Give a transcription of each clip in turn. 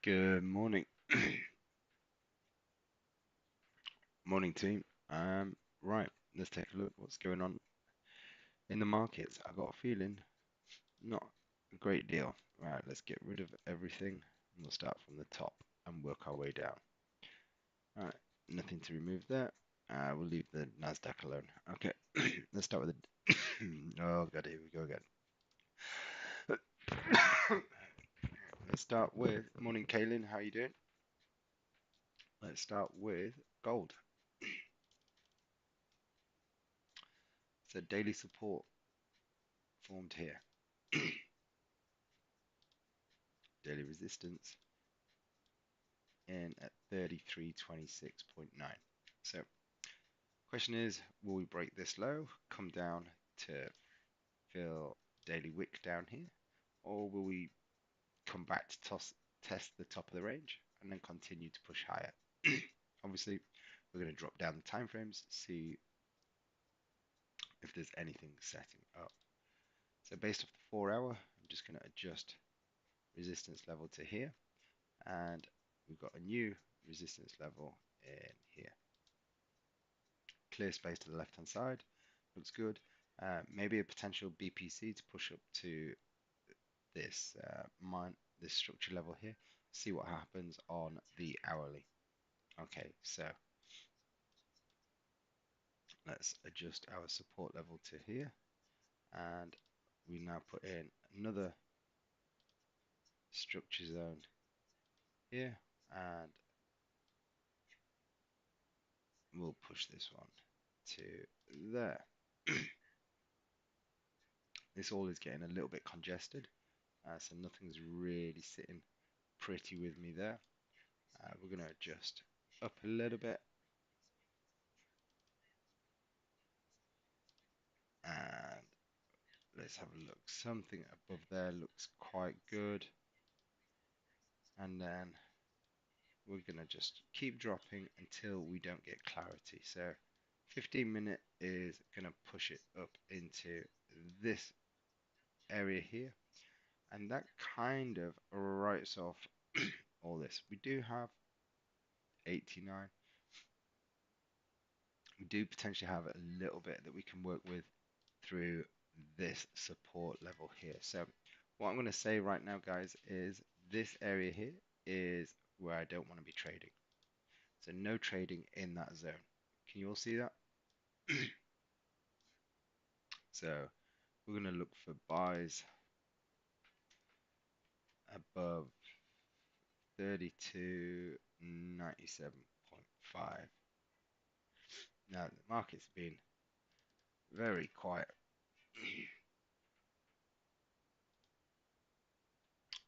Good morning. Morning, team. Right, let's take a look what's going on in the markets. I got a feeling not a great deal. Right, let's get rid of everything. We'll start from the top and work our way down. All right, nothing to remove there. We'll leave the Nasdaq alone. Okay, let's start with the. Oh God, here we go again. Let's start with morning, Kaylin. How you doing? Let's start with gold. So daily support formed here. Daily resistance in at 3326.9. So, question is, will we break this low, come down to fill daily wick down here, or will we come back to test the top of the range and then continue to push higher? Obviously, we're going to drop down the time frames, see if there's anything setting up. So based off the 4 hour, I'm just going to adjust resistance level to here, and we've got a new resistance level in here. Clear space to the left hand side, looks good. Maybe a potential BPC to push up to this this structure level here. See what happens on the hourly. Okay, so let's adjust our support level to here, and we now put in another structure zone here, and we'll push this one to there. This all is getting a little bit congested, so nothing's really sitting pretty with me there. We're going to adjust up a little bit, and let's have a look. Something above there looks quite good, and then we're going to just keep dropping until we don't get clarity. So 15-minute is going to push it up into this area here, and that kind of writes off all this. We do have 89. We do potentially have a little bit that we can work with through this support level here. So what I'm going to say right now, guys, is this area here is where I don't want to be trading. So no trading in that zone. Can you all see that? So we're going to look for buys above 32.97.5. Now the market's been very quiet.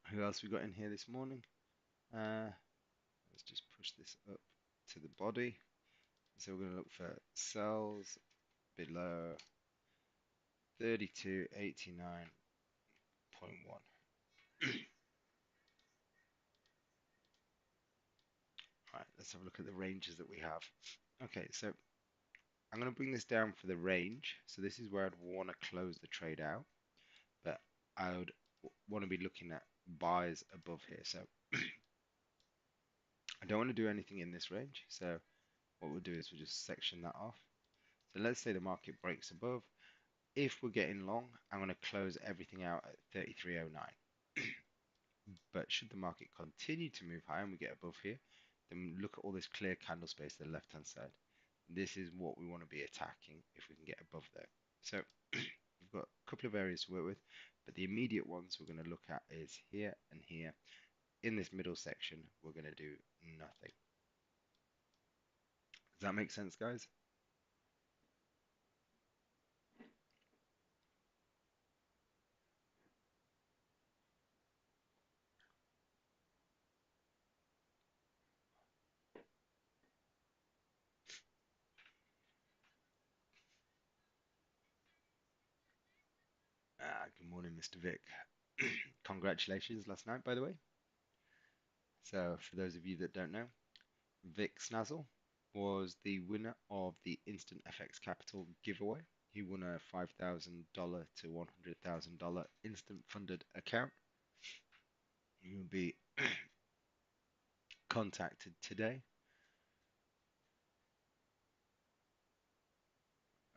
Who else we got in here this morning? Let's just push this up to the body. So we're going to look for sells below 32.89.1. Right, let's have a look at the ranges that we have. Okay, so I'm going to bring this down for the range. So this is where I'd want to close the trade out, but I would want to be looking at buys above here. So I don't want to do anything in this range. So what we'll do is we'll just section that off. So let's say the market breaks above. If we're getting long, I'm going to close everything out at 33.09. But should the market continue to move higher and we get above here, then look at all this clear candle space to the left hand side. This is what we want to be attacking if we can get above there. So we've got a couple of areas to work with, but the immediate ones we're going to look at is here and here. In this middle section, we're going to do nothing. Does that make sense, guys? Good morning, Mr. Vic. Congratulations last night, by the way. So, for those of you that don't know, Vic Snazzle was the winner of the Instant FX Capital giveaway. He won a $5,000 to $100,000 instant funded account. He will be contacted today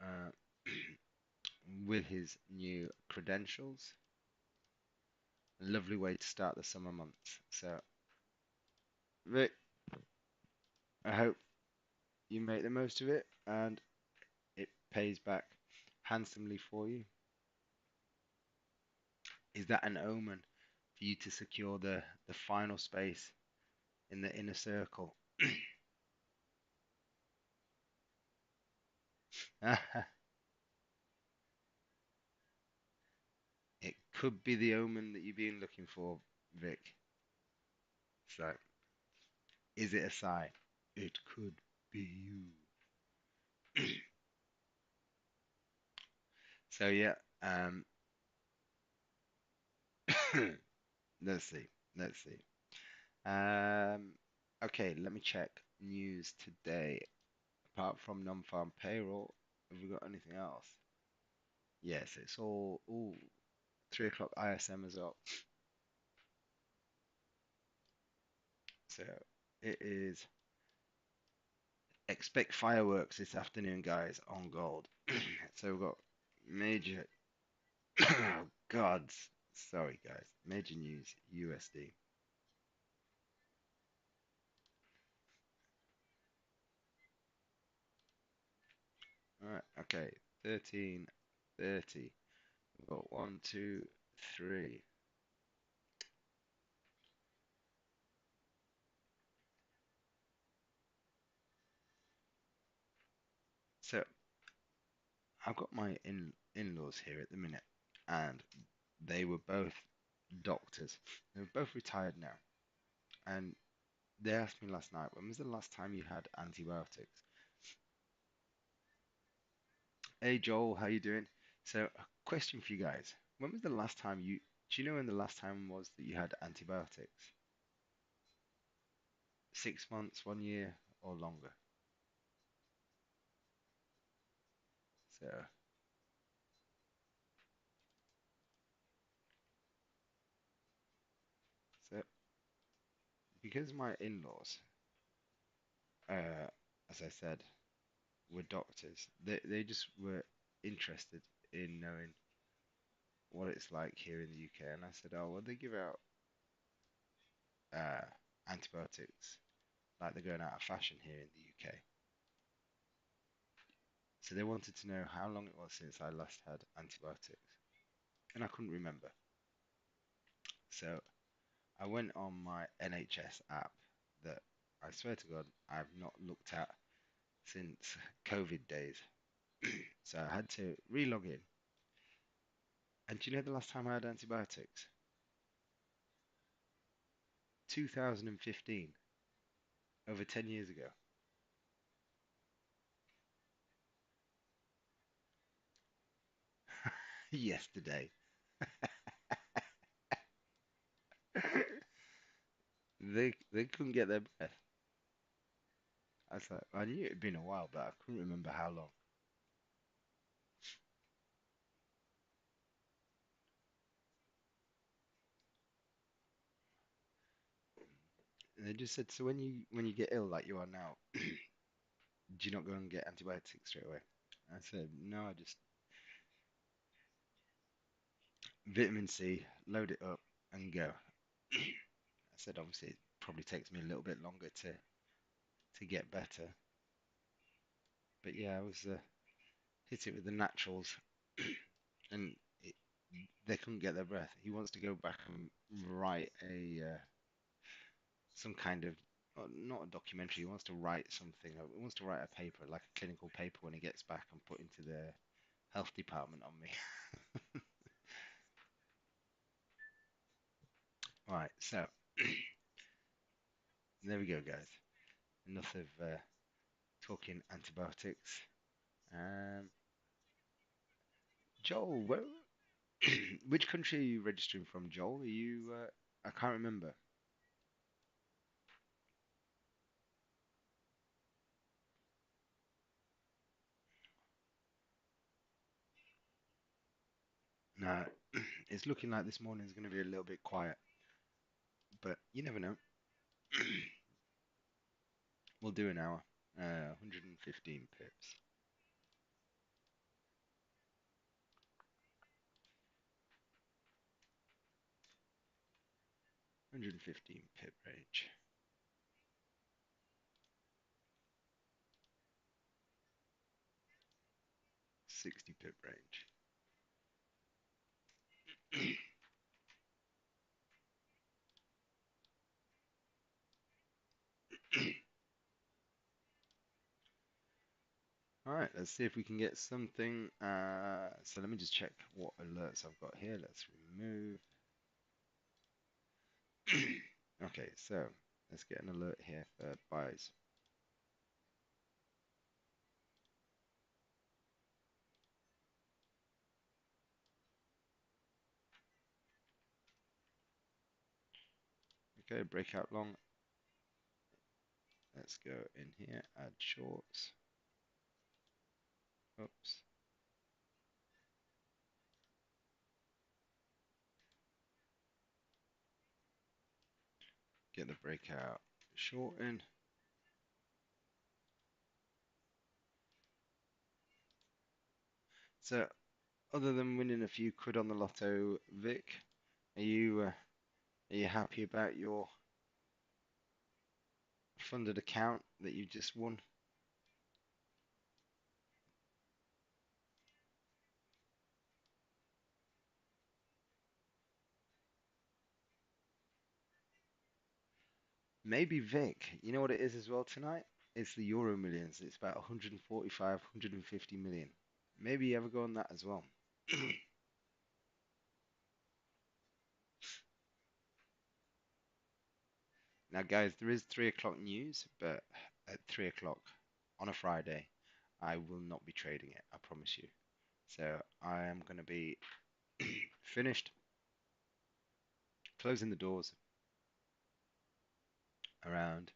uh, with his new credentials. A lovely way to start the summer months. So, Rick, I hope you make the most of it and it pays back handsomely for you. Is that an omen for you to secure the final space in the inner circle? It could be the omen that you've been looking for, Vic. So, is it a sign? It could be you. So yeah, let's see. Let's see. Um, okay, let me check news today. Apart from non-farm payroll, have we got anything else? Yes, it's all 3 o'clock ISM as well. So it is expect fireworks this afternoon, guys, on gold. So we've got major oh God, sorry guys, major news USD. All right, okay, 13:30. We've got one, two, three. So I've got my in-laws here at the minute, and they were both doctors. They're both retired now, and they asked me last night, when was the last time you had antibiotics? Hey Joel, how you doing? So, a question for you guys. When was the last time do you know when the last time was that you had antibiotics? 6 months, 1 year, or longer? So, so because my in-laws, uh, as I said, were doctors, they just were interested in knowing what it's like here in the UK. And I said, oh, well, they give out uh, antibiotics like they're going out of fashion here in the UK. So they wanted to know how long it was since I last had antibiotics. And I couldn't remember. So I went on my NHS app that I swear to God I've not looked at since COVID days. So I had to re-log in. And do you know the last time I had antibiotics? 2015, over 10 years ago. Yesterday. They couldn't get their breath. I was like, I knew it had been a while, but I couldn't remember how long. And they just said, so when you get ill like you are now, do you not go and get antibiotics straight away? I said, no, I just vitamin C, load it up and go. I said, obviously, it probably takes me a little bit longer to get better. But yeah, I was hit it with the naturals, and it, they couldn't get their breath. He wants to go back and write a some kind of not a documentary. He wants to write something. He wants to write a paper, like a clinical paper, when he gets back and put into the health department on me. Right, so there we go, guys. Enough of talking antibiotics. Um, Joel, which country are you registering from, Joel? Are you? I can't remember. No, it's looking like this morning is going to be a little bit quiet, but you never know. We'll do an hour. 115 pips. 115 pip range. 60 pip range. All right, let's see if we can get something. So let me just check what alerts I've got here. Let's remove. Okay, so let's get an alert here for buys. Okay, breakout long. Let's go in here, add shorts. Oops. Get the breakout short in. So, other than winning a few quid on the lotto, Vic, are you happy about your funded account that you just won? Maybe Vic. You know what it is as well tonight? It's the Euro Millions. It's about 145, 150 million. Maybe you ever go on that as well. Now, guys, there is 3 o'clock news, but at 3 o'clock on a Friday, I will not be trading it. I promise you. So I am going to be finished closing the doors around.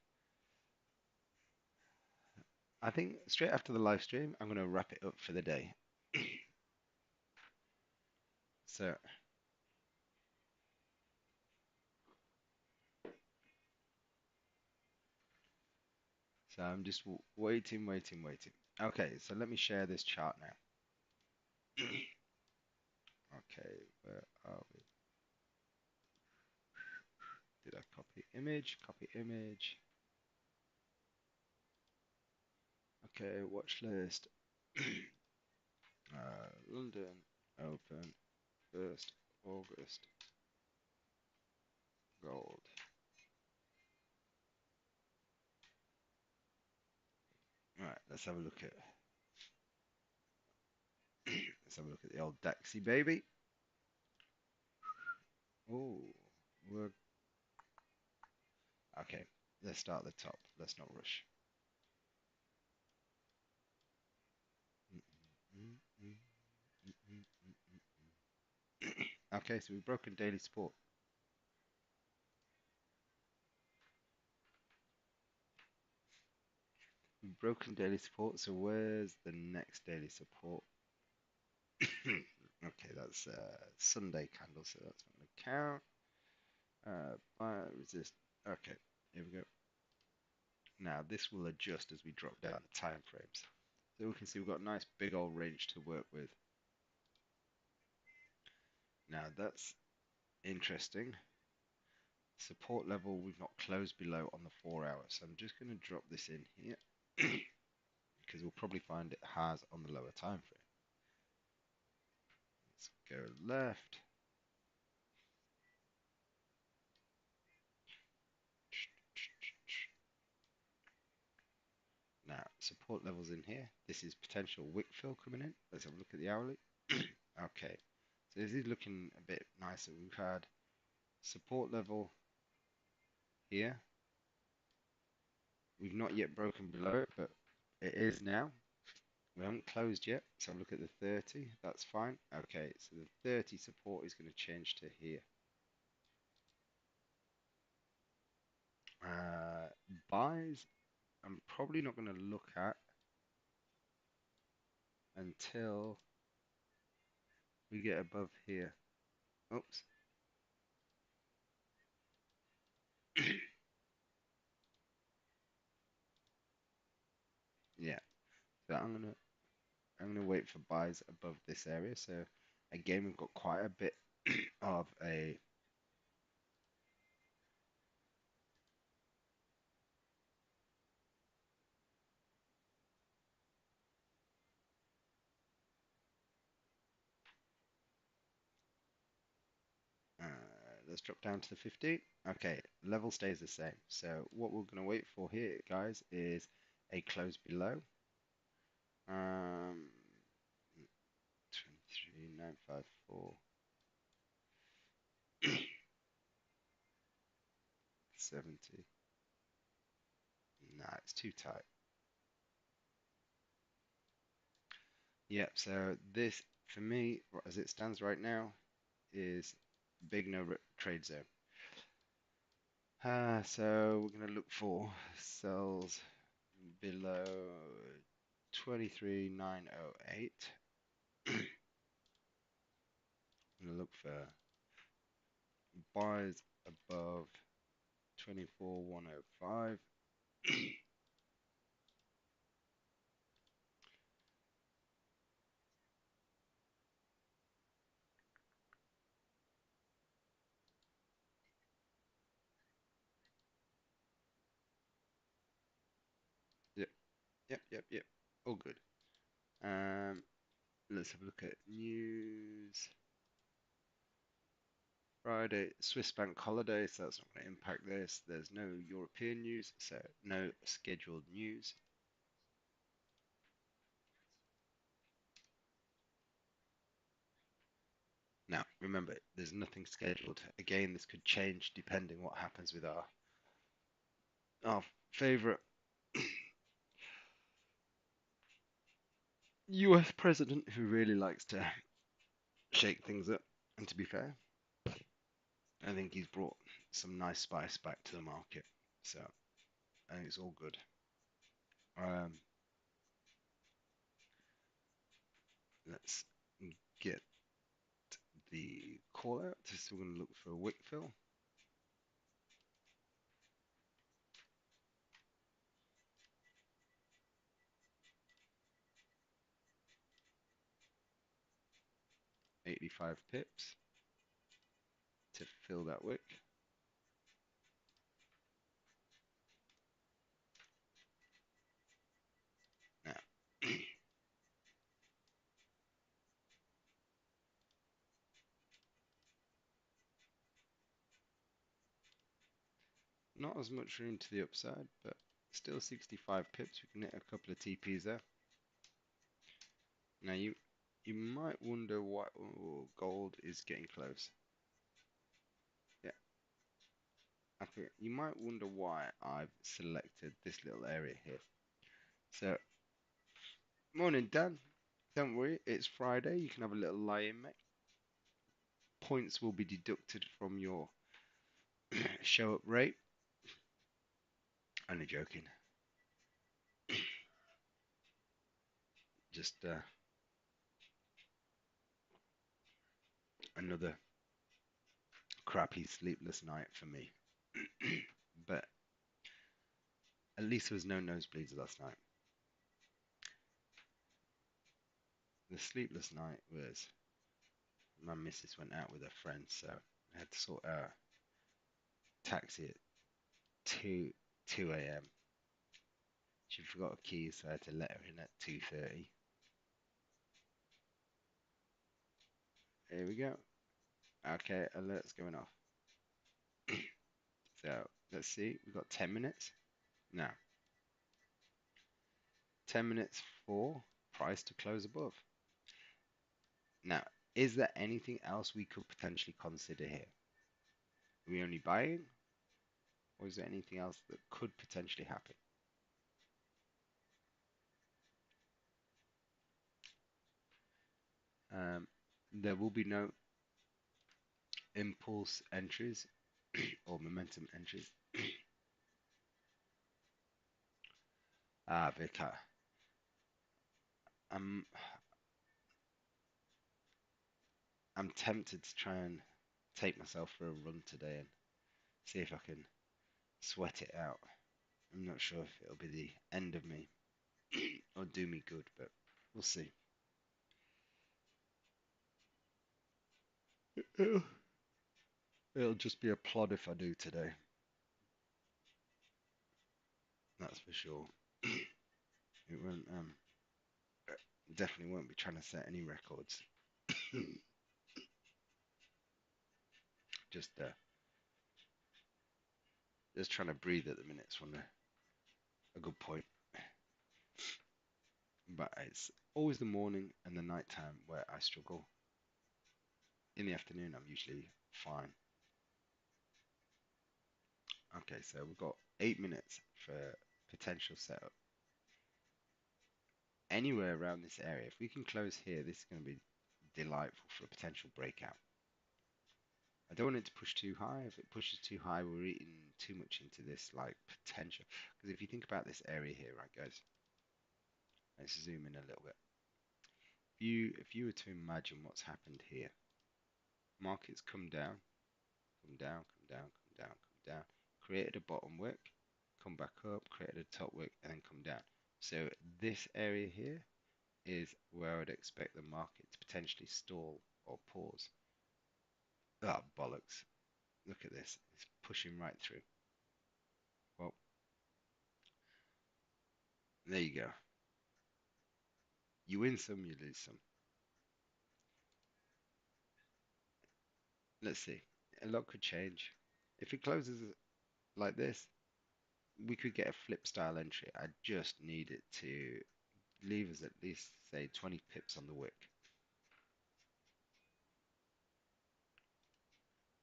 I think straight after the live stream, I'm going to wrap it up for the day. So, so I'm just waiting, waiting, waiting. Okay, so let me share this chart now. Okay, where are we? Did I copy image? Copy image. Okay, watch list. London, open, 1st August, gold. Right, let's have a look at let's have a look at the old Daxi baby. Oh, we're okay. Let's start at the top. Let's not rush. Okay, so we've broken daily support. We've broken daily support, so where's the next daily support? Okay, that's Sunday candle, so that's not going to count. Buy, resist. Okay, here we go. Now this will adjust as we drop down the time frames. So we can see we've got a nice big old range to work with. Now that's interesting. Support level we've not closed below on the 4 hour. So I'm just going to drop this in here because we'll probably find it has on the lower time frame. Let's go left. Now, support levels in here. This is potential wick fill coming in. Let's have a look at the hourly. Okay, so this is looking a bit nicer. We've had support level here. We've not yet broken below it, but it is now. We haven't closed yet, so look at the 30. That's fine. Okay, so the 30 support is going to change to here. Buys, I'm probably not going to look at until we get above here. Oops. But I'm gonna wait for buys above this area. So again, we've got quite a bit of a let's drop down to the 50. Okay, level stays the same. So what we're going to wait for here, guys, is a close below. 23,954, 70. Nah, it's too tight. Yep, so this, for me, as it stands right now, is big no trade zone. So we're going to look for sells below 23,908. I'm going to look for buys above 24,105. Yep, yep. All good. Um, let's have a look at news. Friday, Swiss bank holiday, so that's not going to impact this. There's no European news, so no scheduled news. Now, remember, there's nothing scheduled. Again, this could change depending what happens with our favorite US president who really likes to shake things up. And to be fair, I think he's brought some nice spice back to the market. So I think it's all good. Um, let's get the call out. So we're going to look for a wick fill. 85 pips to fill that wick. Now, not as much room to the upside, but still 65 pips. We can hit a couple of TPs there. Now you might wonder why gold is getting close. Yeah, okay. You might wonder why I've selected this little area here. So, morning, Dan. Don't worry, it's Friday. You can have a little lie in, mate. Points will be deducted from your show up rate. Only joking. Just another crappy sleepless night for me. But at least there was no nosebleeds last night. The sleepless night was my missus went out with her friends, so I had to sort out a taxi at 2 a.m. She forgot her keys, so I had to let her in at 2:30. Here we go. Okay, alert's going off. So let's see, we've got 10 minutes. Now, 10 minutes for price to close above. Now, is there anything else we could potentially consider here? Are we only buying, or is there anything else that could potentially happen? There will be no impulse entries or momentum entries. Vika. I'm I'm tempted to try and take myself for a run today and see if I can sweat it out. I'm not sure if it'll be the end of me. or do me good, but we'll see. It'll, it'll just be a plod if I do today. That's for sure. It won't definitely won't be trying to set any records. just just trying to breathe at the minute. It's one a good point. But it's always the morning and the night time where I struggle. In the afternoon, I'm usually fine. Okay, so we've got 8 minutes for potential setup. Anywhere around this area, if we can close here, this is going to be delightful for a potential breakout. I don't want it to push too high. If it pushes too high, we're eating too much into this like potential. Because if you think about this area here, right, guys, let's zoom in a little bit. If you were to imagine what's happened here, markets come down, come down, come down, come down, come down, created a bottom wick, come back up, created a top wick, and then come down. So this area here is where I would expect the market to potentially stall or pause. Ah, bollocks. Look at this. It's pushing right through. Well, there you go. You win some, you lose some. Let's see. A lot could change. If it closes like this, we could get a flip style entry. I just need it to leave us at least, say, 20 pips on the wick.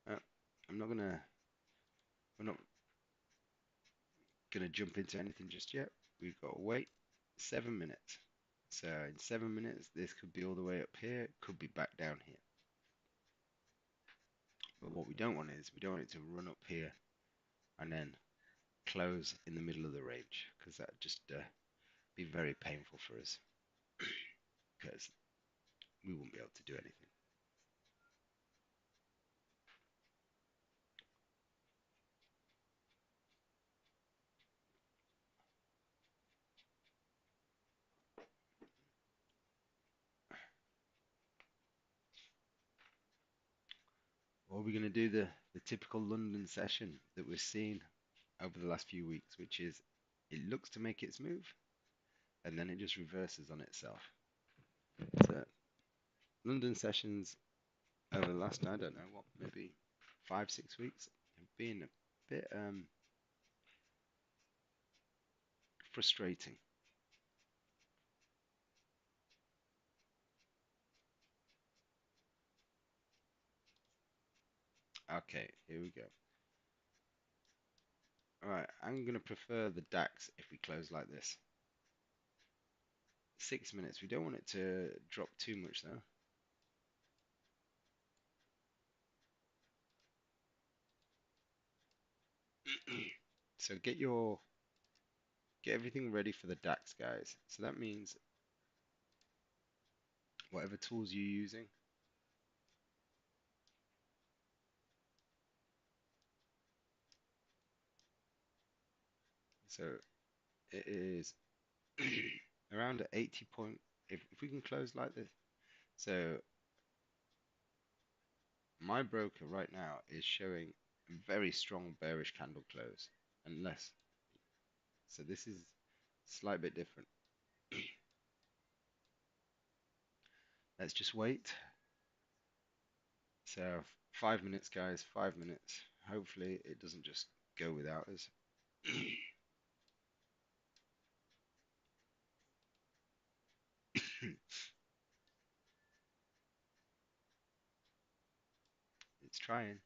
Uh, I'm not gonna, we're not gonna jump into anything just yet. We've got to wait 7 minutes. So in 7 minutes, this could be all the way up here, could be back down here. But what we don't want is we don't want it to run up here and then close in the middle of the range because that would just be very painful for us because we won't be able to do anything. Or we're going to do the typical London session that we've seen over the last few weeks, which is it looks to make its move and then it just reverses on itself. So London sessions over the last, I don't know what, maybe 5, 6 weeks have been a bit frustrating. Okay, here we go. All right, I'm going to prefer the DAX if we close like this. 6 minutes. We don't want it to drop too much though. So get everything ready for the DAX, guys. So that means whatever tools you're using, so it is around at 80 point. If we can close like this, so my broker right now is showing a very strong bearish candle close, unless. So this is a slight bit different. Let's just wait. So 5 minutes, guys. 5 minutes. Hopefully it doesn't just go without us. It's trying.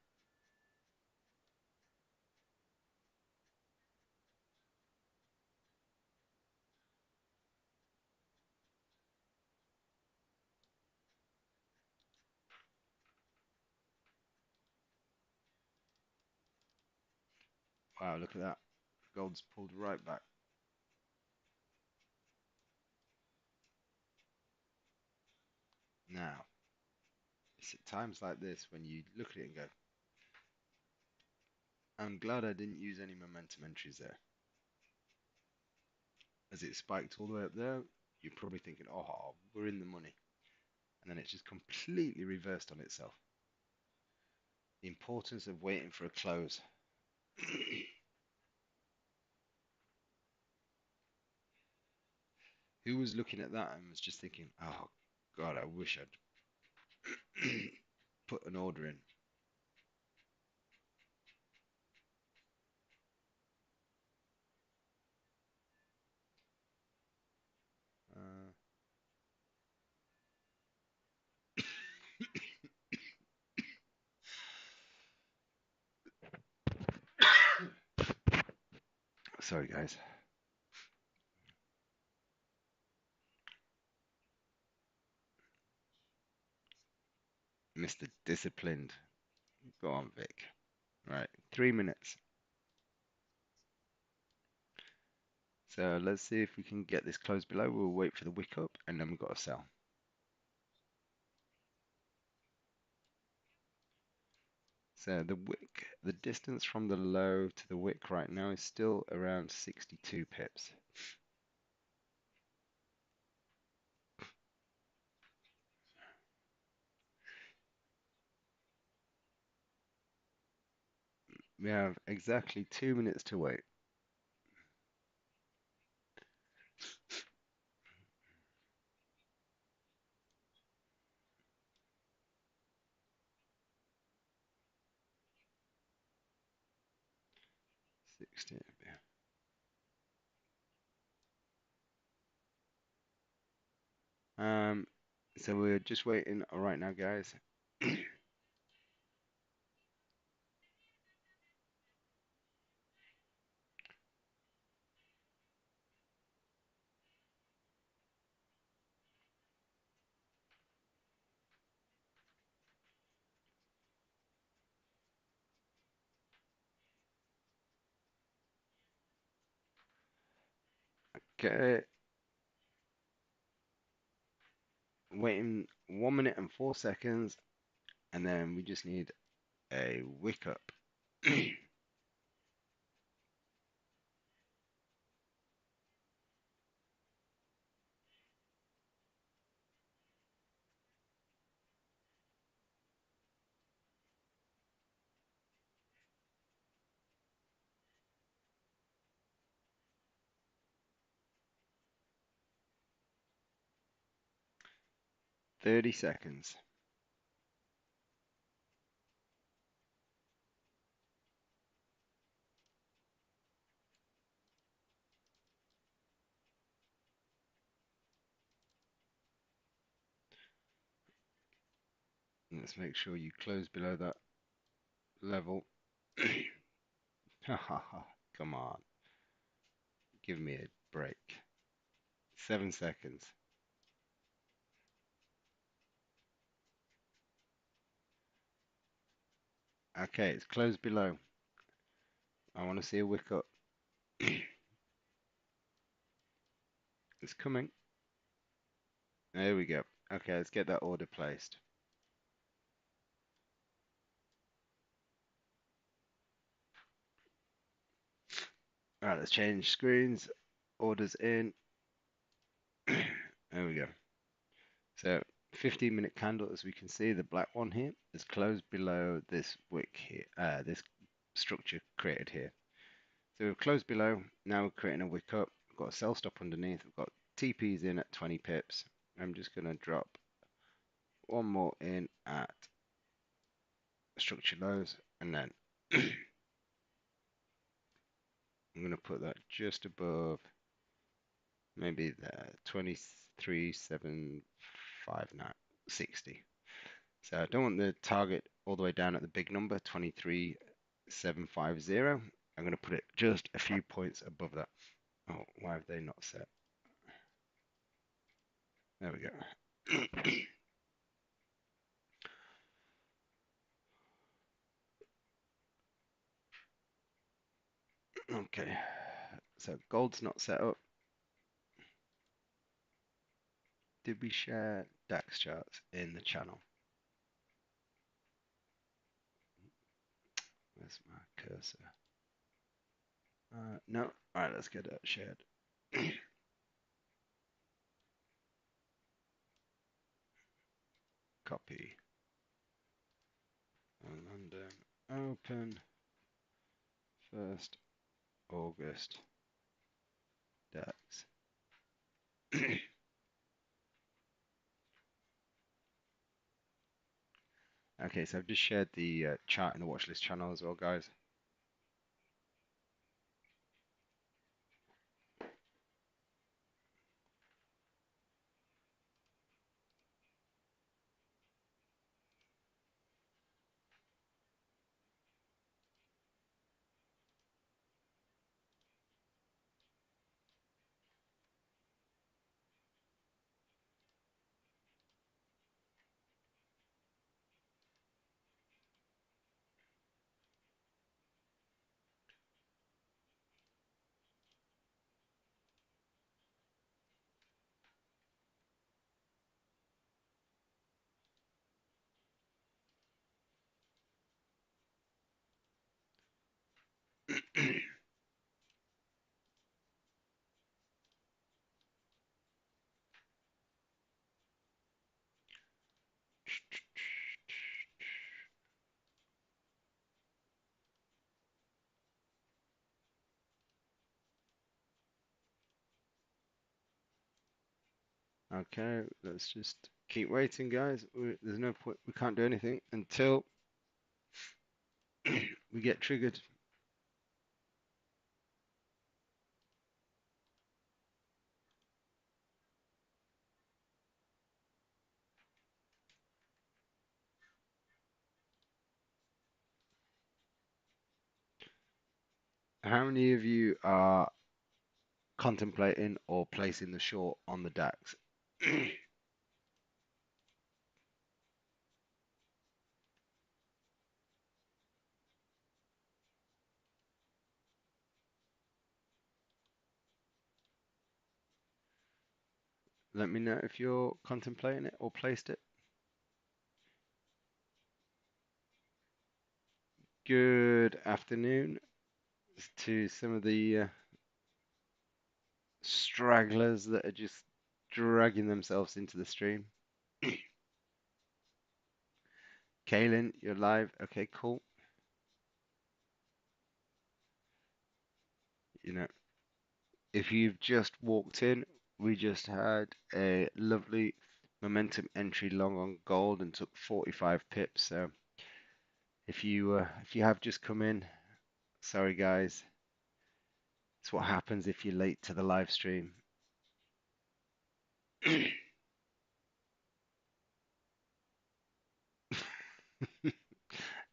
Wow, look at that. Gold's pulled right back. Now, it's at times like this when you look at it and go, I'm glad I didn't use any momentum entries there. as it spiked all the way up there, you're probably thinking, oh, we're in the money. And then it's just completely reversed on itself. The importance of waiting for a close. Who was looking at that and was just thinking, oh, God, I wish I'd put an order in. Uh, Sorry, guys. Mr. Disciplined. Go on, Vic. Right, 3 minutes. So let's see if we can get this close below. We'll wait for the wick up and then we've got to sell. So the wick, the distance from the low to the wick right now is still around 62 pips. We have exactly 2 minutes to wait. Sixteen. Um, so we're just waiting right now, guys. 'Kay, waiting 1 minute and 4 seconds, and then we just need a wick up. 30 seconds. Let's make sure you close below that level. Come on. Give me a break. 7 seconds. Okay, it's closed below. I want to see a wick up. It's coming. There we go. Okay, let's get that order placed. All right, let's change screens. Orders in. There we go. So 15-minute candle, as we can see, the black one here is closed below this wick here, this structure created here. So we've closed below. Now we're creating a wick up. We've got a sell stop underneath. We've got TPs in at 20 pips. I'm just going to drop one more in at structure lows, and then I'm going to put that just above maybe the 23,759.60. So I don't want the target all the way down at the big number, 23,750. I'm going to put it just a few points above that. Oh, why have they not set? There we go. Okay, so gold's not set up. Did we share DAX charts in the channel? Where's my cursor? No. All right, let's get that shared. copy. London Open, 1st August DAX. Okay, so I've just shared the chart in the watchlist channel as well, guys. Okay, let's just keep waiting, guys. There's no point. We can't do anything until we get triggered. How many of you are contemplating or placing the short on the DAX? Let me know if you're contemplating it or placed it. Good afternoon to some of the stragglers that are just dragging themselves into the stream. Kaylin, you're live. Okay, cool. You know, if you've just walked in, we just had a lovely momentum entry long on gold and took 45 pips. So if you have just come in, sorry guys. It's what happens if you're late to the live stream.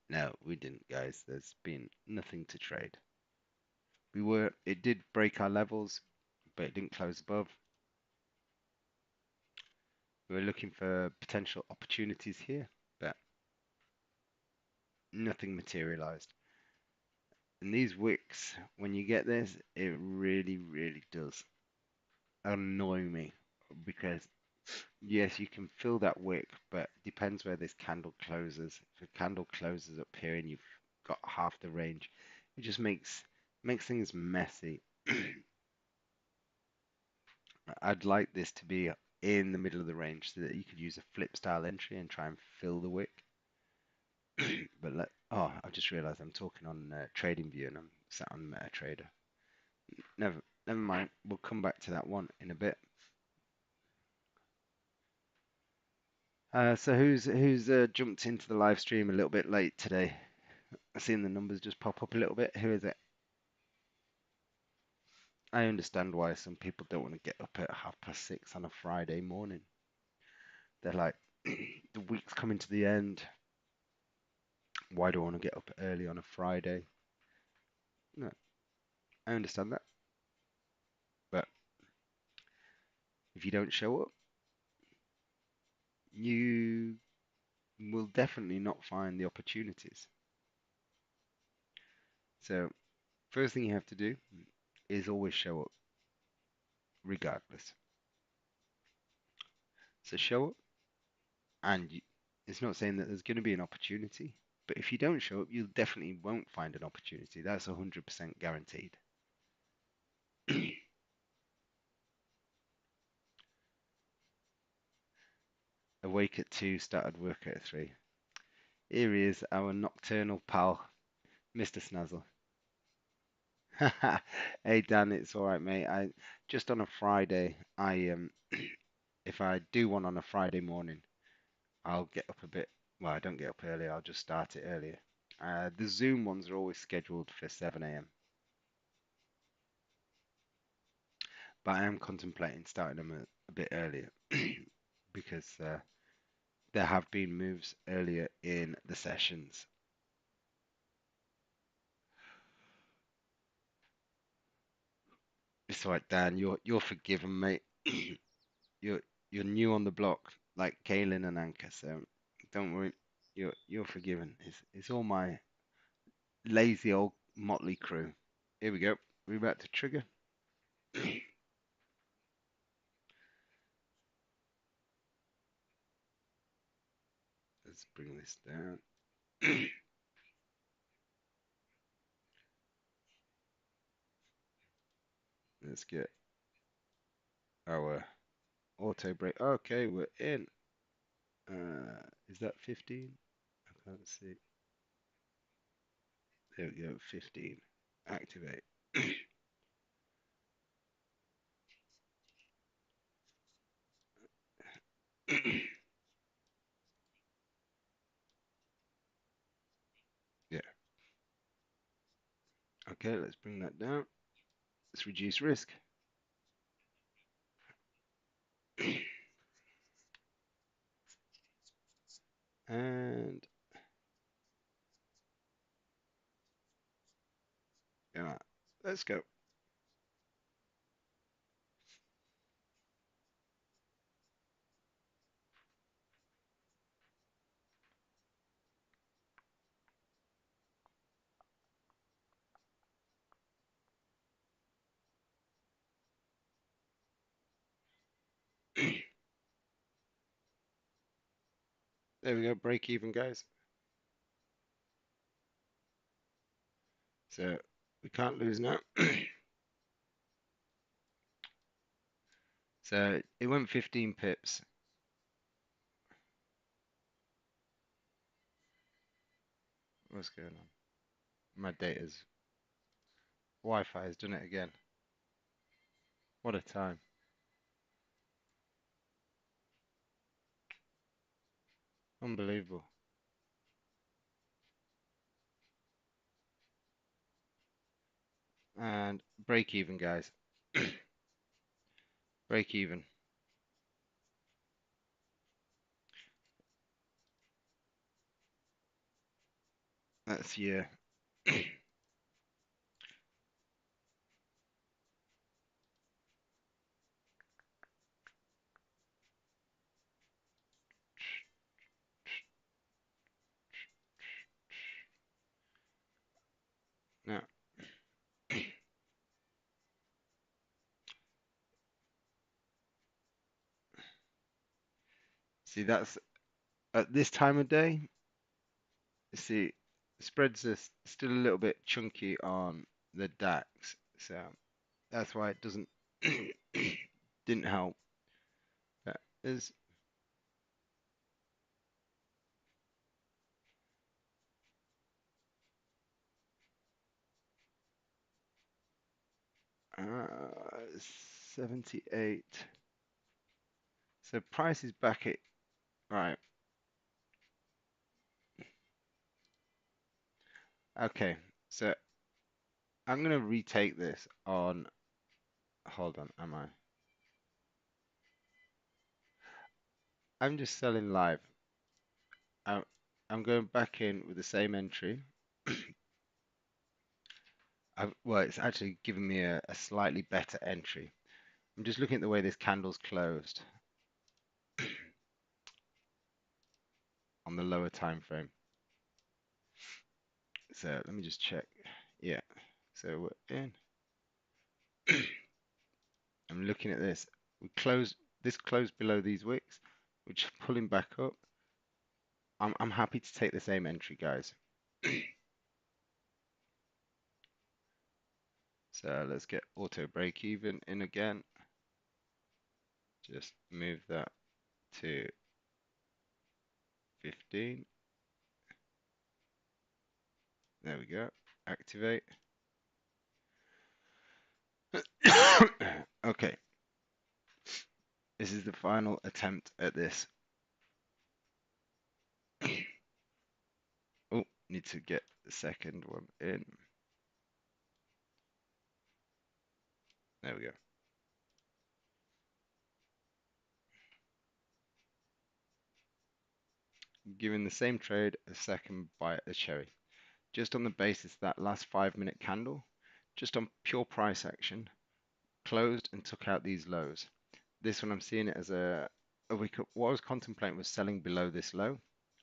No, we didn't, guys. There's been nothing to trade. It did break our levels, but it didn't close above. We were looking for potential opportunities here, but nothing materialized. And these wicks, when you get this, it really, really does annoy me because yes, you can fill that wick, but it depends where this candle closes. If a candle closes up here and you've got half the range, it just makes things messy. I'd like this to be in the middle of the range so that you could use a flip style entry and try and fill the wick. But I've just realized I'm talking on TradingView and I'm sat on MetaTrader. Never mind. We'll come back to that one in a bit. So who's jumped into the live stream a little bit late today? I've seen the numbers just pop up a little bit. Who is it? I understand why some people don't want to get up at 6:30 on a Friday morning. They're like, the week's coming to the end. Why do I want to get up early on a Friday? No, I understand that. But if you don't show up, you will definitely not find the opportunities. So, first thing you have to do is always show up, regardless. So, show up, and it's not saying that there's going to be an opportunity, but if you don't show up, you definitely won't find an opportunity. That's 100% guaranteed. awake at 2, started work at 3. Here he is, our nocturnal pal, Mr. Snazzle. Hey Dan, it's all right, mate. I just on a Friday, if I do one on a Friday morning, I'll get up a bit. Well, I don't get up early. I'll just start it earlier. The Zoom ones are always scheduled for 7 a.m. But I am contemplating starting them a bit earlier because there have been moves earlier in the sessions. It's all right, Dan. You're forgiven, mate. You're you're new on the block, like Kaylin and Anka, so don't worry. You're forgiven. It's all my lazy old motley crew. Here we go. We're about to trigger. Let's bring this down. Let's get our auto break. Okay, we're in. Is that 15? I can't see. There we go, 15. Activate. Yeah. Okay, let's bring that down. Let's reduce risk. And yeah, let's go. There we go, break even, guys. So we can't lose now. So it went 15 pips. What's going on? My data's Wi-Fi has done it again. What a time. Unbelievable. And break even, guys. Break even. That's yeah. Now, see, that's at this time of day. See, spreads are still a little bit chunky on the DAX, so that's why it doesn't didn't help. That is 78. So price is back at right. Okay, so I'm gonna retake this on. Hold on, am I? I'm just selling live. I'm, I'm going back in with the same entry. Well, it's actually giving me a slightly better entry. I'm just looking at the way this candle's closed on the lower time frame. So let me just check. Yeah. So we're in. I'm looking at this. We closed this closed below these wicks, which is pulling back up. I'm happy to take the same entry, guys. So let's get auto break even in again. Just move that to 15. There we go. Activate. Okay. This is the final attempt at this. Oh, need to get the second one in. There we go. Giving the same trade a second bite at cherry. Just on the basis that last 5 minute candle, just on pure price action, closed and took out these lows. This one I'm seeing it as what I was contemplating was selling below this low,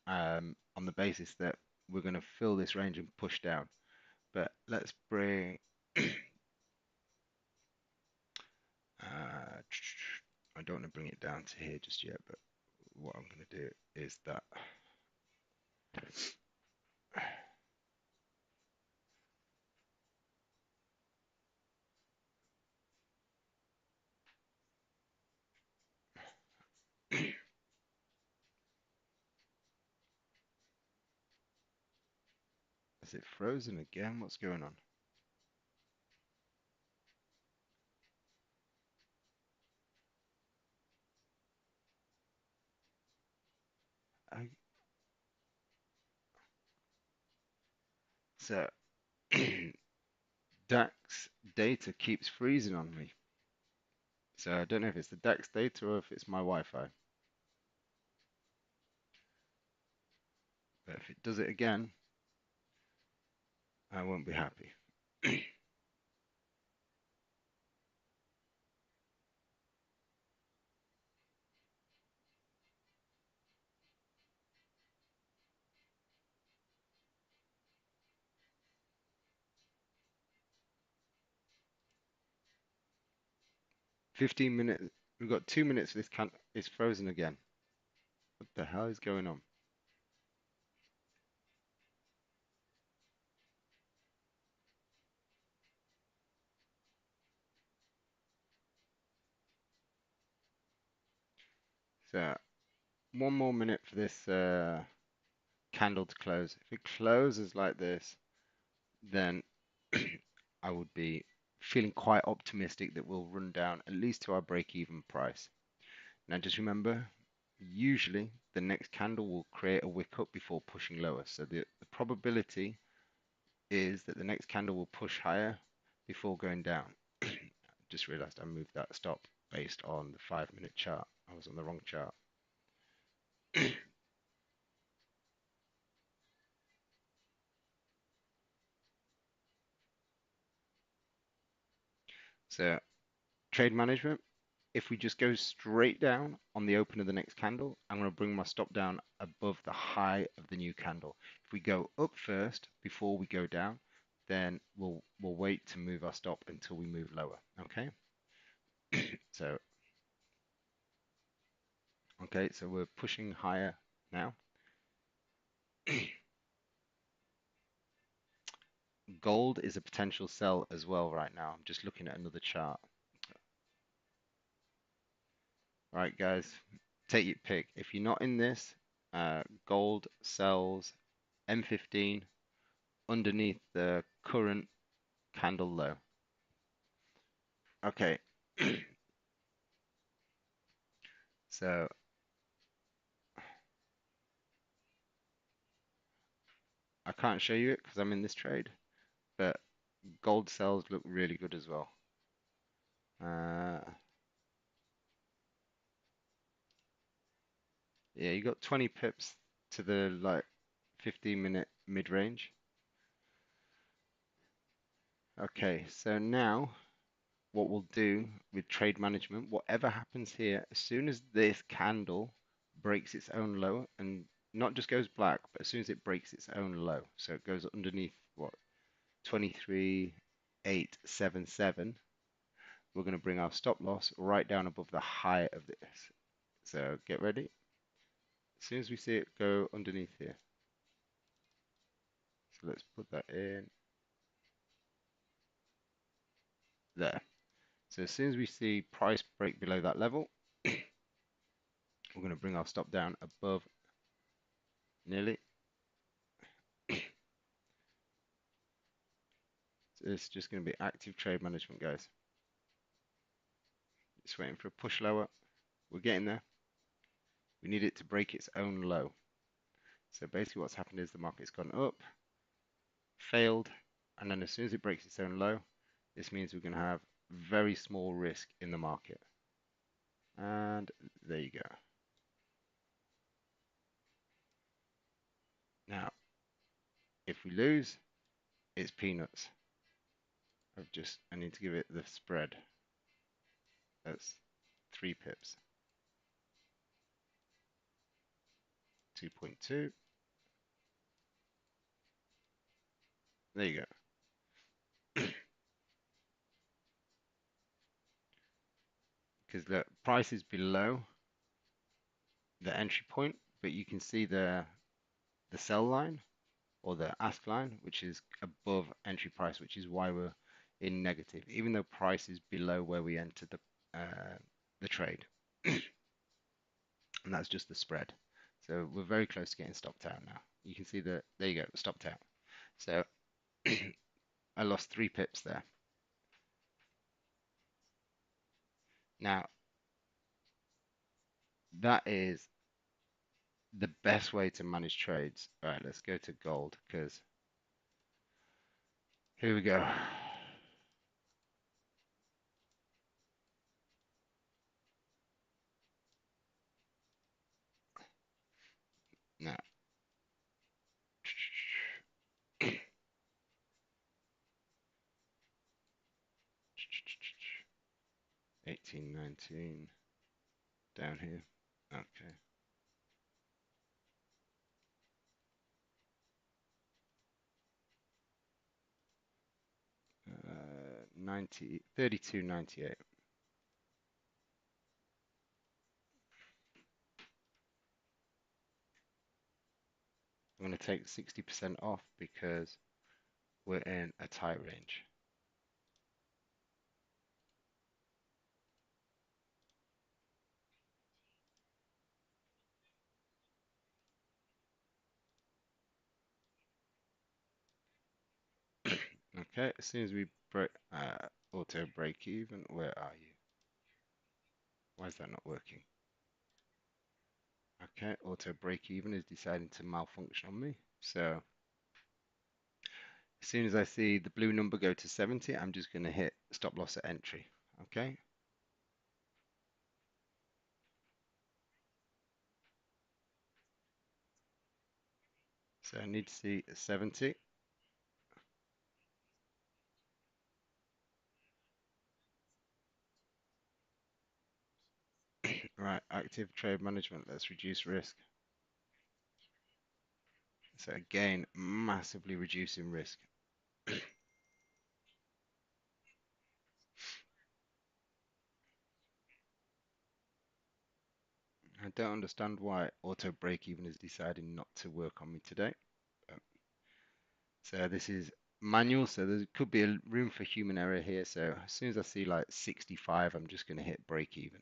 on the basis that we're going to fill this range and push down. But let's bring I don't want to bring it down to here just yet, but what I'm going to do is that is it frozen again? What's going on? I, so DAX data keeps freezing on me. So I don't know if it's the DAX data or if it's my Wi-Fi. But if it does it again, I won't be happy. 15 minutes. We've got 2 minutes for this can. It's frozen again. What the hell is going on? So 1 more minute for this candle to close. If it closes like this, then I would be feeling quite optimistic that we'll run down at least to our break-even price. Now just remember, usually the next candle will create a wick up before pushing lower. So the probability is that the next candle will push higher before going down. Just realized I moved that stop based on the 5 minute chart. I was on the wrong chart. So trade management, if we just go straight down on the open of the next candle, I'm going to bring my stop down above the high of the new candle. If we go up first before we go down, then we'll wait to move our stop until we move lower. Okay. So so we're pushing higher now. Gold is a potential sell as well right now. I'm just looking at another chart. Right, guys, take your pick. If you're not in this, gold sells M15 underneath the current candle low. Okay, so I can't show you it because I'm in this trade, but gold sells look really good as well. Yeah, you got 20 pips to the like 15-minute mid-range. Okay, so now what we'll do with trade management, whatever happens here, as soon as this candle breaks its own low and not just goes black, but as soon as it breaks its own low, so it goes underneath what 23,877, we're going to bring our stop loss right down above the high of this. So get ready. As soon as we see it go underneath here. So let's put that in there. So as soon as we see price break below that level, we're going to bring our stop down above Nearly. So it's just going to be active trade management, guys. Just waiting for a push lower. We're getting there. We need it to break its own low. So basically what's happened is the market's gone up, failed, and then as soon as it breaks its own low, this means we're going to have very small risk in the market. And there you go. Now, if we lose, it's peanuts. I need to give it the spread. That's 3 pips. 2.2. There you go. Because the price is below the entry point, but you can see the sell line or the ask line, which is above entry price, which is why we're in negative, even though price is below where we entered the trade. And that's just the spread. So we're very close to getting stopped out now. You can see that, there you go, stopped out. So I lost 3 pips there. Now, that is the best way to manage trades. All right, let's go to gold because here we go. Now, 18, 19 down here. Okay. 90, 32.98. I'm going to take 60% off because we're in a tight range. Okay, as soon as we break auto break even, where are you? Why is that not working? Okay, auto break even is deciding to malfunction on me. So as soon as I see the blue number go to 70, I'm just going to hit stop loss at entry. Okay. So I need to see 70. Right, active trade management. Let's reduce risk. So again, massively reducing risk. I don't understand why auto break even is deciding not to work on me today. So this is manual, so there could be a room for human error here. So as soon as I see like 65, I'm just going to hit break even.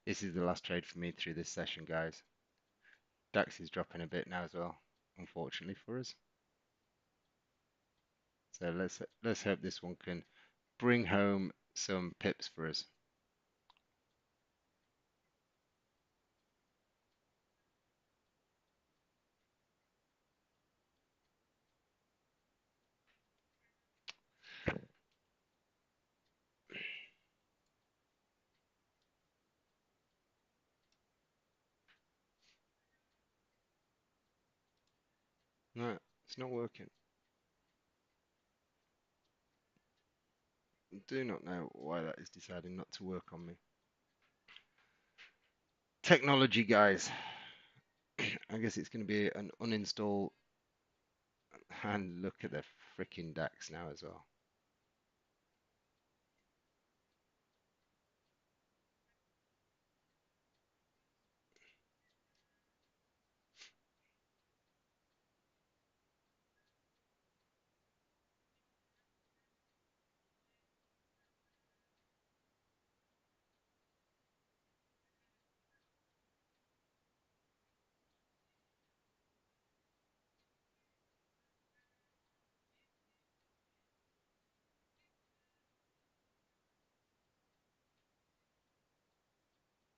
This is the last trade for me through this session, guys. DAX is dropping a bit now as well, unfortunately for us. So let's hope this one can bring home some pips for us. No, it's not working. I do not know why that is deciding not to work on me. Technology, guys. I guess it's going to be an uninstall and look at the freaking DAX now as well.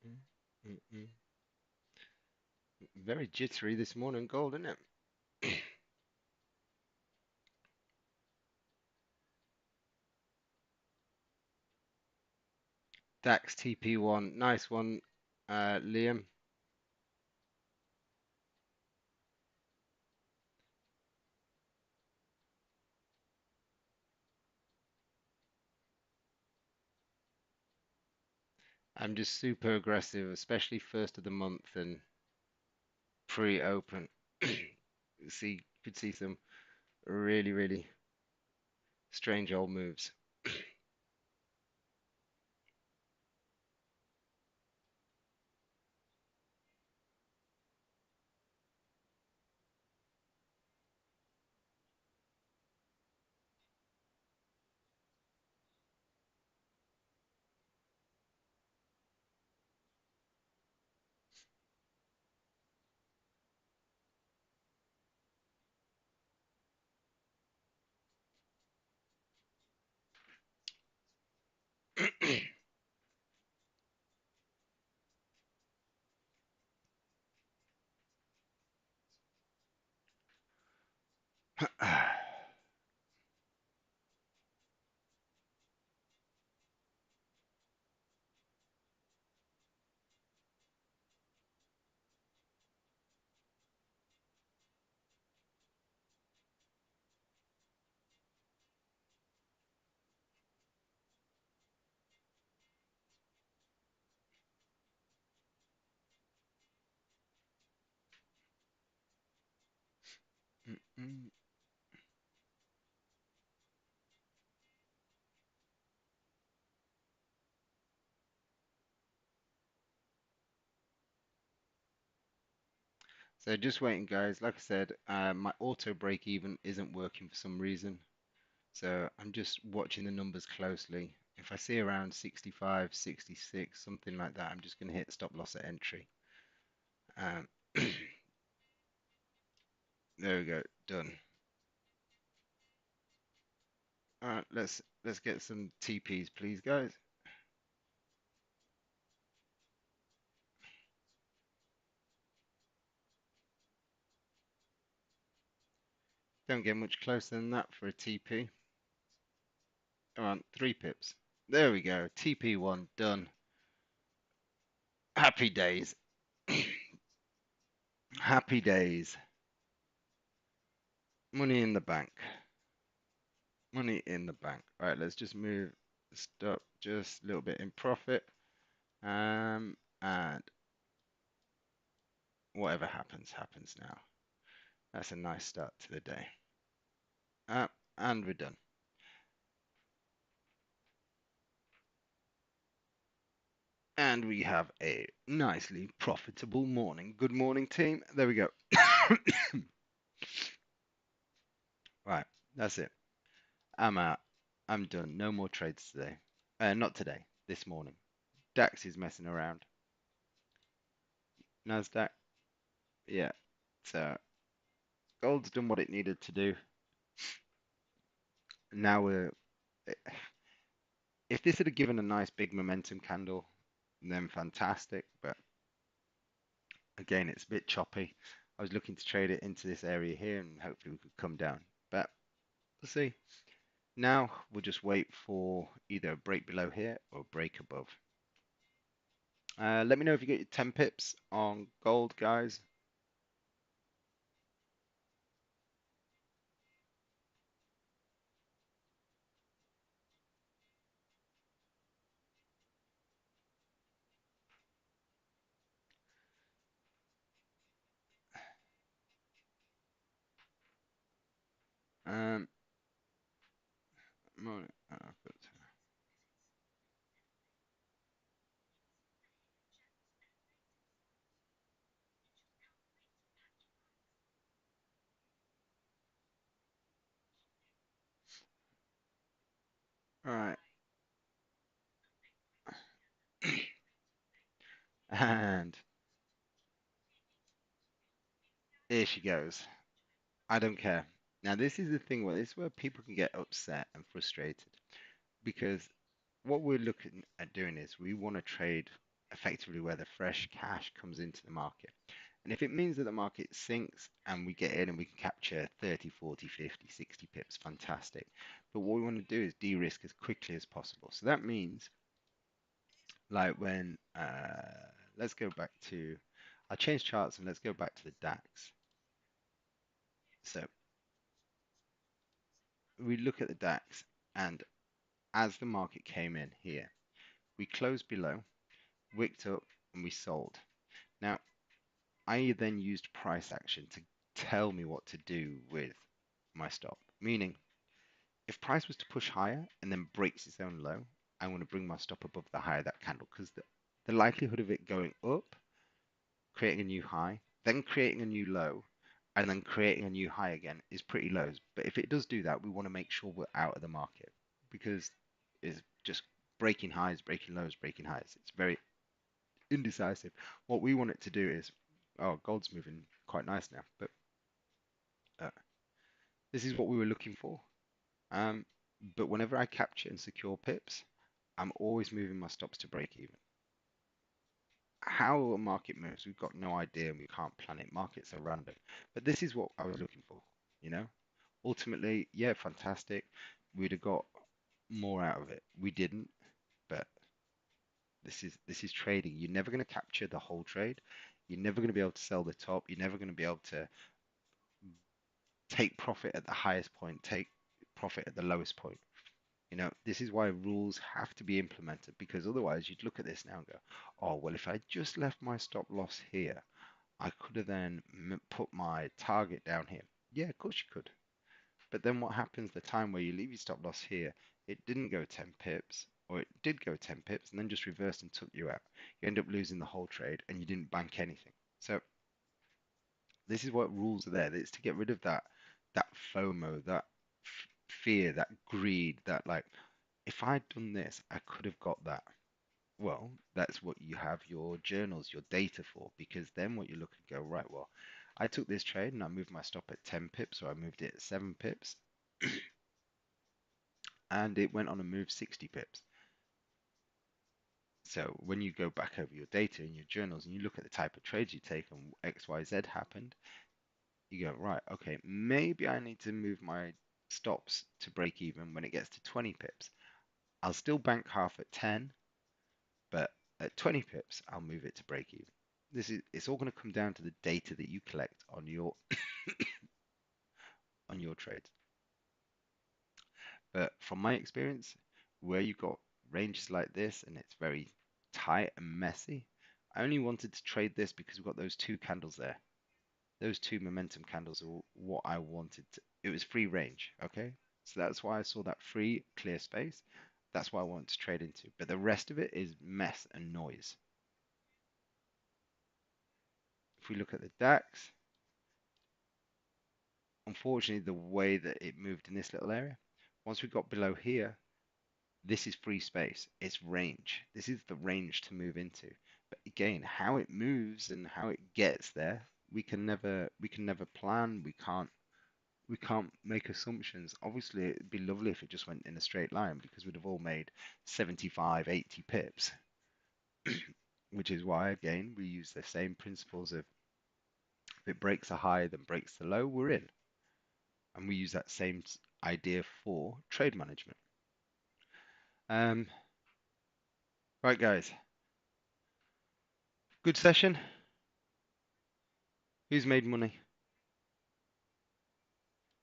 Mm, mm, mm. Very jittery this morning, gold, isn't it? DAX TP1, nice one, Liam. I'm just super aggressive, especially first of the month and pre-open. Could see some really, really strange old moves. So just waiting, guys. Like I said, my auto break even isn't working for some reason. So I'm just watching the numbers closely. If I see around 65, 66, something like that, I'm just going to hit stop loss at entry. Um, there we go, done. All right, let's get some TPs, please, guys. Don't get much closer than that for a TP. Come on, 3 pips. There we go. TP1 done. Happy days. Happy days. Money in the bank. Money in the bank. All right, let's just move. Stop just a little bit in profit. And whatever happens, happens now. That's a nice start to the day. And we're done. And we have a nicely profitable morning. Good morning, team. There we go. Right, that's it. I'm out. I'm done. No more trades today. Not today. This morning. DAX is messing around. Nasdaq. Yeah. So gold's done what it needed to do. Now we're. If this had given a nice big momentum candle, then fantastic. But again, it's a bit choppy. I was looking to trade it into this area here, and hopefully we could come down. But we'll see. Now we'll just wait for either a break below here or a break above. Let me know if you get your 10 pips on gold, guys. Um, morning. All right. And here she goes. I don't care. Now, this is the thing where this is where people can get upset and frustrated because what we're looking at doing is we want to trade effectively where the fresh cash comes into the market. And if it means that the market sinks and we get in and we can capture 30, 40, 50, 60 pips, fantastic. But what we want to do is de-risk as quickly as possible. So that means like when, let's go back to, I'll change charts and let's go back to the DAX. So we look at the DAX and as the market came in here, we closed below, wicked up, and we sold. Now, I then used price action to tell me what to do with my stop. Meaning, if price was to push higher and then breaks its own low, I want to bring my stop above the high of that candle because the likelihood of it going up, creating a new high, then creating a new low, and then creating a new high again is pretty low. But if it does do that, we want to make sure we're out of the market because it's just breaking highs, breaking lows, breaking highs. It's very indecisive. What we want it to do is, oh, gold's moving quite nice now, but uh, this is what we were looking for. Um, but whenever I capture and secure pips, I'm always moving my stops to break even. How a market moves, we've got no idea and we can't plan it. Markets are random. But this is what I was looking for, you know? Ultimately, yeah, fantastic. We'd have got more out of it. We didn't, but this is trading. You're never going to capture the whole trade. You're never going to be able to sell the top. You're never going to be able to take profit at the highest point, take profit at the lowest point. You know, this is why rules have to be implemented because otherwise you'd look at this now and go, oh, well, if I just left my stop loss here, I could have then put my target down here. Yeah, of course you could. But then what happens the time where you leave your stop loss here, it didn't go 10 pips, or it did go 10 pips and then just reversed and took you out. You end up losing the whole trade and you didn't bank anything. So this is what rules are there. It's to get rid of that FOMO, that fear, that greed, that like if I'd done this, I could have got that. Well, that's what you have your journals, your data for, because then what you look and go, right, well, I took this trade and I moved my stop at 10 pips or I moved it at 7 pips and it went on a move 60 pips. So when you go back over your data in your journals and you look at the type of trades you take and XYZ happened, you go, right, okay, maybe I need to move my stops to break even when it gets to 20 pips. I'll still bank half at 10, but at 20 pips, I'll move it to break even. It's all going to come down to the data that you collect on your trades. But from my experience, where you've got ranges like this and it's very tight and messy, I only wanted to trade this because we've got those two candles there. Those two momentum candles are what I wanted to, it was free range, okay? So that's why I saw that free clear space. That's what I wanted to trade into. But the rest of it is mess and noise. If we look at the DAX, unfortunately, the way that it moved in this little area, once we got below here, this is free space. It's range. This is the range to move into. But again, how it moves and how it gets there, we can never plan. We can't make assumptions. Obviously, it'd be lovely if it just went in a straight line because we'd have all made 75, 80 pips, which is why, again, we use the same principles of if it breaks a high, then breaks the low, we're in. And we use that same idea for trade management. Um, right, guys, good session. Who's made money?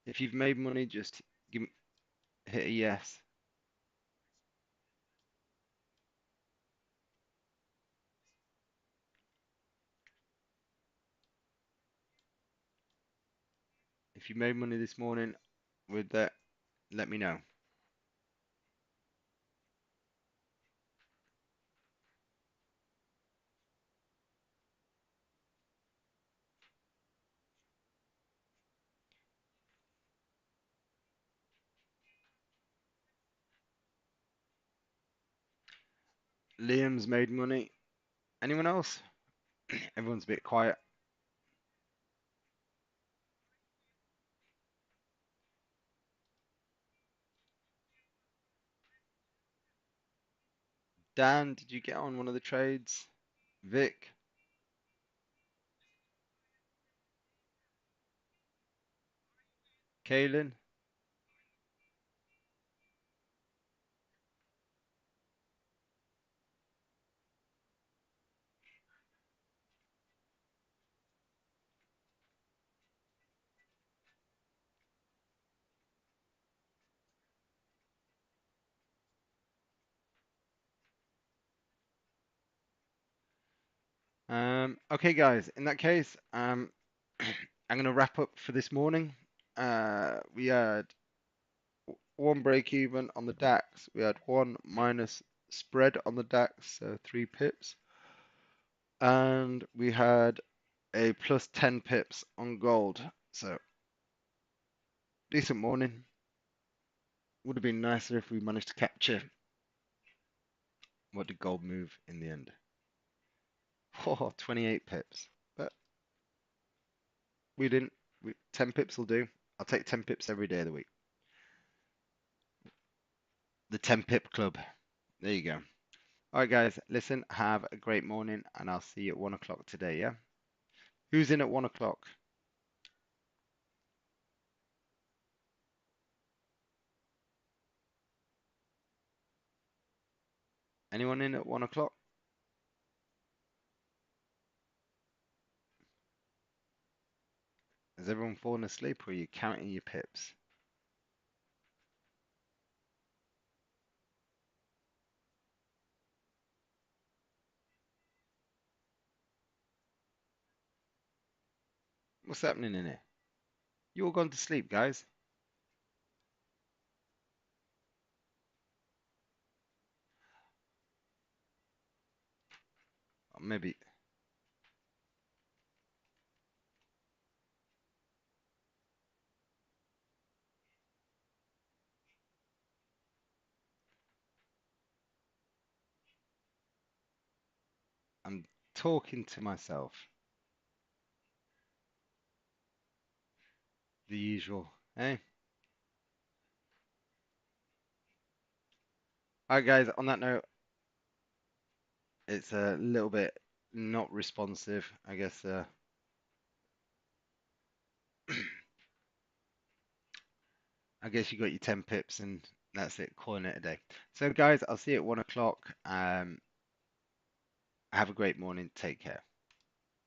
If you've made money, just hit a yes. If you made money this morning, with that, let me know. Liam's made money. Anyone else? Everyone's a bit quiet. Dan, did you get on one of the trades? Vic, Kaylin? Okay, guys. In that case, I'm gonna wrap up for this morning. We had one break even on the DAX. We had one minus spread on the DAX, so 3 pips, and we had a plus 10 pips on gold. So decent morning. Would have been nicer if we managed to capture. What did gold move in the end? Oh, 28 pips. But we didn't. 10 pips will do. I'll take 10 pips every day of the week. The 10 pip club. There you go. All right, guys. Listen, have a great morning, and I'll see you at 1 o'clock today. Yeah. Who's in at 1 o'clock? Anyone in at 1 o'clock? Has everyone fallen asleep, or are you counting your pips? What's happening in here? You all gone to sleep, guys? Or maybe I'm talking to myself. The usual. Hey. All right, guys. On that note, it's a little bit not responsive. I guess. I guess you got your 10 pips, and that's it. Calling it a day. So, guys, I'll see you at 1 o'clock. Have a great morning. Take care.